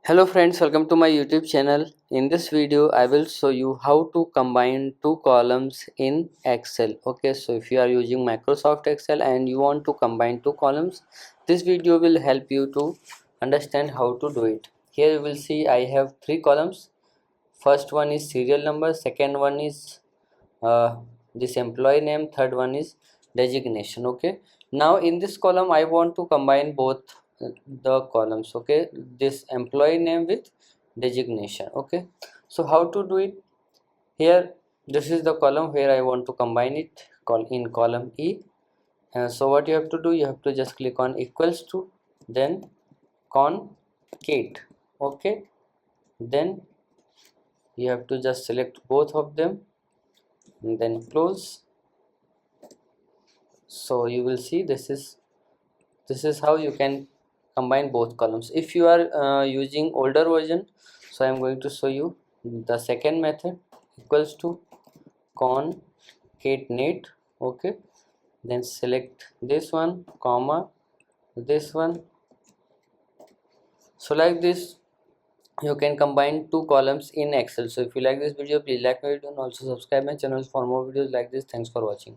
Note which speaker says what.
Speaker 1: Hello friends, welcome to my YouTube channel. In this video I will show you how to combine two columns in Excel. Okay, so if you are using Microsoft Excel and you want to combine two columns, this video will help you to understand how to do it. Here you will see I have three columns. First one is serial number, second one is this employee name, third one is designation. Okay, now in this column I want to combine both the columns. Okay, this employee name with designation. Okay, so how to do it? Here this is the column where I want to combine it, call in column E. So what you have to do, you have to just click on equals to, then concate. Okay, then you have to just select both of them and then close. So you will see this is how you can combine both columns. If you are using older version, so I am going to show you the second method, equals to concatenate. Okay, then select this one, comma, this one. So like this you can combine two columns in Excel. So if you like this video, please like my video and also subscribe my channel for more videos like this. Thanks for watching.